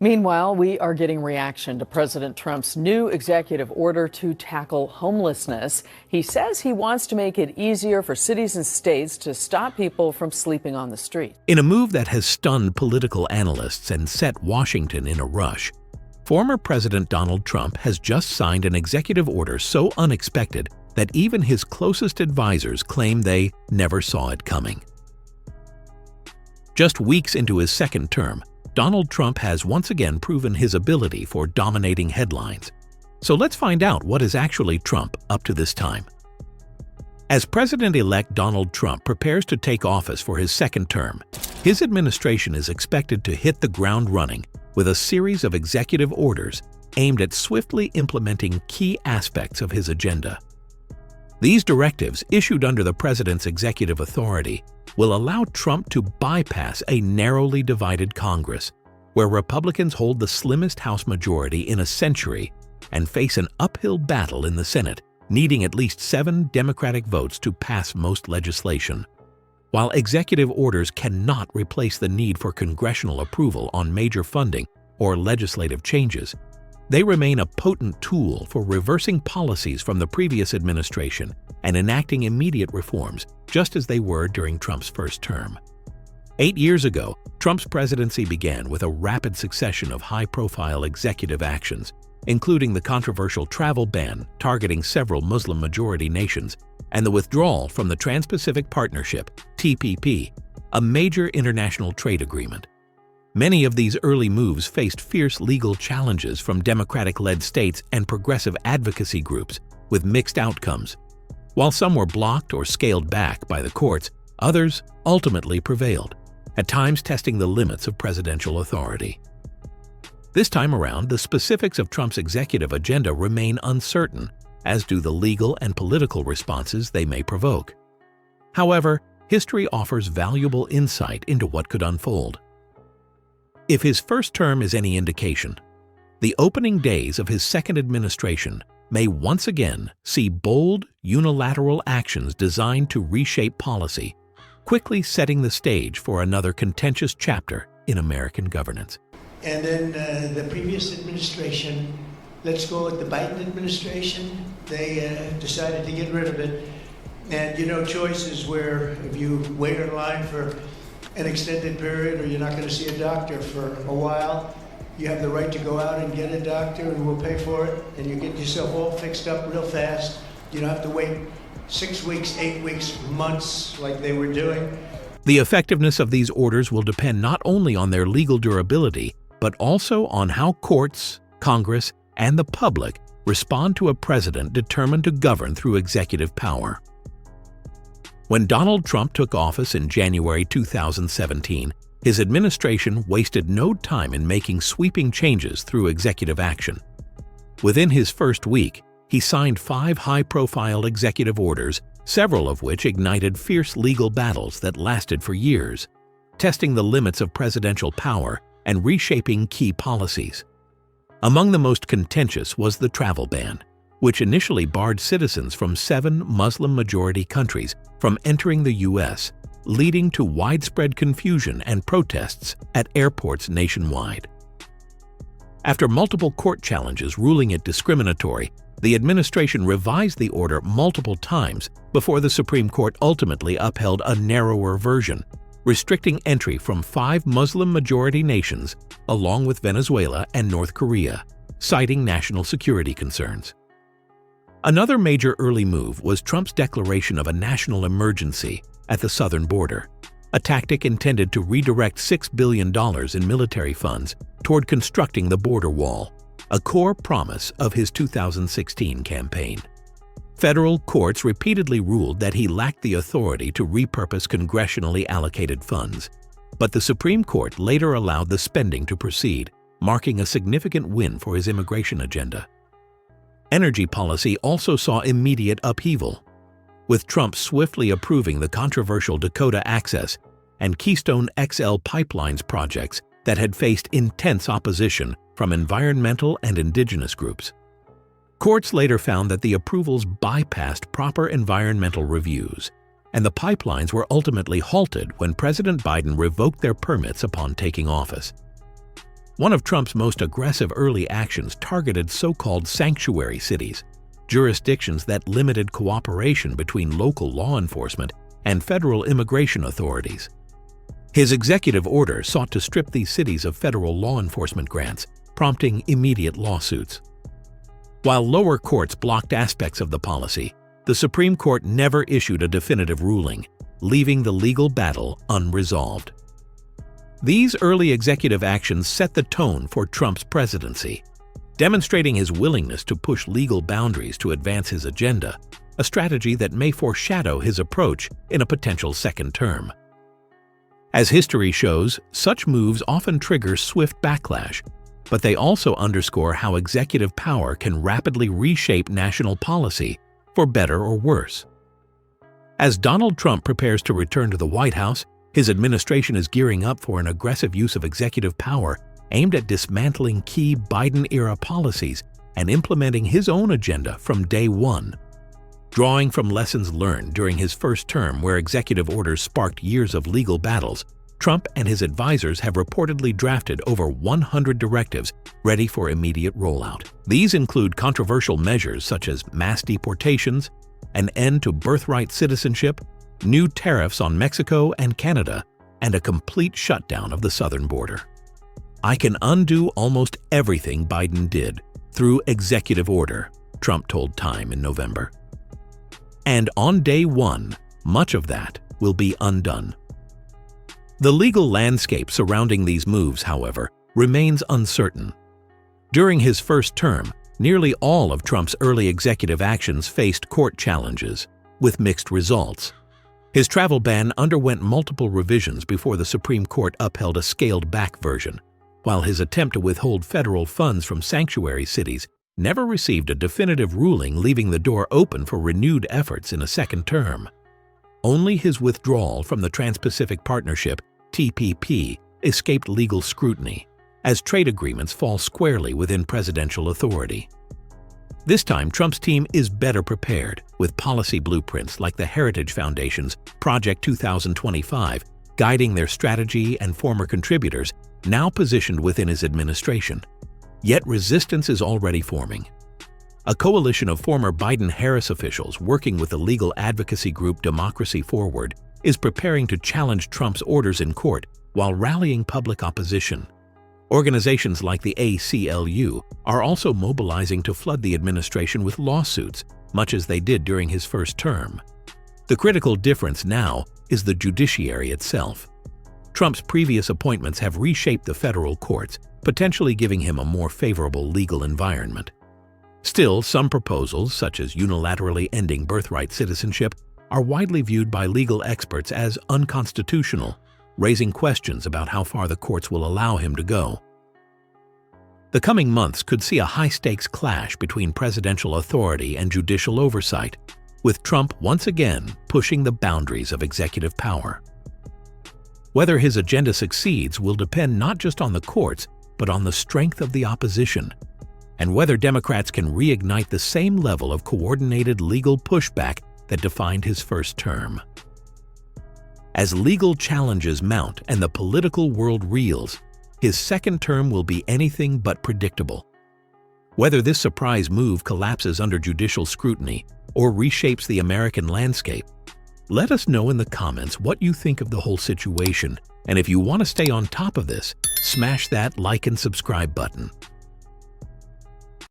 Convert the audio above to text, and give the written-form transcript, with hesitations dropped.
Meanwhile, we are getting reaction to President Trump's new executive order to tackle homelessness. He says he wants to make it easier for cities and states to stop people from sleeping on the street. In a move that has stunned political analysts and set Washington in a rush, former President Donald Trump has just signed an executive order so unexpected that even his closest advisors claim they never saw it coming. Just weeks into his second term, Donald Trump has once again proven his ability for dominating headlines. So let's find out what is actually Trump up to this time. As President-elect Donald Trump prepares to take office for his second term, his administration is expected to hit the ground running with a series of executive orders aimed at swiftly implementing key aspects of his agenda. These directives, issued under the president's executive authority, will allow Trump to bypass a narrowly divided Congress, where Republicans hold the slimmest House majority in a century and face an uphill battle in the Senate, needing at least 7 Democratic votes to pass most legislation. While executive orders cannot replace the need for congressional approval on major funding or legislative changes, they remain a potent tool for reversing policies from the previous administration and enacting immediate reforms, just as they were during Trump's first term. 8 years ago, Trump's presidency began with a rapid succession of high-profile executive actions, including the controversial travel ban targeting several Muslim-majority nations and the withdrawal from the Trans-Pacific Partnership, TPP, a major international trade agreement. Many of these early moves faced fierce legal challenges from Democratic-led states and progressive advocacy groups, with mixed outcomes. While some were blocked or scaled back by the courts, others ultimately prevailed, at times testing the limits of presidential authority. This time around, the specifics of Trump's executive agenda remain uncertain, as do the legal and political responses they may provoke. However, history offers valuable insight into what could unfold. If his first term is any indication, the opening days of his second administration may once again see bold, unilateral actions designed to reshape policy, quickly setting the stage for another contentious chapter in American governance. And then the previous administration, let's go with the Biden administration, they decided to get rid of it. And choices where if you wait in line for an extended period or you're not going to see a doctor for a while, you have the right to go out and get a doctor and we'll pay for it, and you get yourself all fixed up real fast. You don't have to wait 6 weeks, 8 weeks, months like they were doing. The effectiveness of these orders will depend not only on their legal durability, but also on how courts, Congress, and the public respond to a president determined to govern through executive power. When Donald Trump took office in January 2017, his administration wasted no time in making sweeping changes through executive action. Within his first week, he signed 5 high-profile executive orders, several of which ignited fierce legal battles that lasted for years, testing the limits of presidential power and reshaping key policies. Among the most contentious was the travel ban, which initially barred citizens from 7 Muslim-majority countries from entering the U.S., leading to widespread confusion and protests at airports nationwide. After multiple court challenges ruling it discriminatory, the administration revised the order multiple times before the Supreme Court ultimately upheld a narrower version, restricting entry from 5 Muslim-majority nations, along with Venezuela and North Korea, citing national security concerns. Another major early move was Trump's declaration of a national emergency at the southern border, a tactic intended to redirect $6 billion in military funds toward constructing the border wall, a core promise of his 2016 campaign. Federal courts repeatedly ruled that he lacked the authority to repurpose congressionally allocated funds, but the Supreme Court later allowed the spending to proceed, marking a significant win for his immigration agenda. Energy policy also saw immediate upheaval, with Trump swiftly approving the controversial Dakota Access and Keystone XL pipelines projects that had faced intense opposition from environmental and indigenous groups. Courts later found that the approvals bypassed proper environmental reviews, and the pipelines were ultimately halted when President Biden revoked their permits upon taking office. One of Trump's most aggressive early actions targeted so-called sanctuary cities, jurisdictions that limited cooperation between local law enforcement and federal immigration authorities. His executive order sought to strip these cities of federal law enforcement grants, prompting immediate lawsuits. While lower courts blocked aspects of the policy, the Supreme Court never issued a definitive ruling, leaving the legal battle unresolved. These early executive actions set the tone for Trump's presidency, demonstrating his willingness to push legal boundaries to advance his agenda, a strategy that may foreshadow his approach in a potential second term. As history shows, such moves often trigger swift backlash, but they also underscore how executive power can rapidly reshape national policy, for better or worse. As Donald Trump prepares to return to the White House, his administration is gearing up for an aggressive use of executive power aimed at dismantling key Biden-era policies and implementing his own agenda from day one. Drawing from lessons learned during his first term where executive orders sparked years of legal battles, Trump and his advisors have reportedly drafted over 100 directives ready for immediate rollout. These include controversial measures such as mass deportations, an end to birthright citizenship, new tariffs on Mexico and Canada, and a complete shutdown of the southern border. "I can undo almost everything Biden did through executive order," Trump told Time in November. And on day one, much of that will be undone. The legal landscape surrounding these moves, however, remains uncertain. During his first term, nearly all of Trump's early executive actions faced court challenges, with mixed results. His travel ban underwent multiple revisions before the Supreme Court upheld a scaled-back version, while his attempt to withhold federal funds from sanctuary cities never received a definitive ruling, leaving the door open for renewed efforts in a second term. Only his withdrawal from the Trans-Pacific Partnership, TPP, escaped legal scrutiny, as trade agreements fall squarely within presidential authority. This time, Trump's team is better prepared, with policy blueprints like the Heritage Foundation's Project 2025 guiding their strategy and former contributors now positioned within his administration. Yet resistance is already forming. A coalition of former Biden-Harris officials working with the legal advocacy group Democracy Forward is preparing to challenge Trump's orders in court while rallying public opposition. Organizations like the ACLU are also mobilizing to flood the administration with lawsuits, much as they did during his first term. The critical difference now is the judiciary itself. Trump's previous appointments have reshaped the federal courts, potentially giving him a more favorable legal environment. Still, some proposals, such as unilaterally ending birthright citizenship, are widely viewed by legal experts as unconstitutional, raising questions about how far the courts will allow him to go. The coming months could see a high-stakes clash between presidential authority and judicial oversight, with Trump once again pushing the boundaries of executive power. Whether his agenda succeeds will depend not just on the courts, but on the strength of the opposition, and whether Democrats can reignite the same level of coordinated legal pushback that defined his first term. As legal challenges mount and the political world reels, his second term will be anything but predictable. Whether this surprise move collapses under judicial scrutiny or reshapes the American landscape, let us know in the comments what you think of the whole situation, and if you want to stay on top of this, smash that like and subscribe button.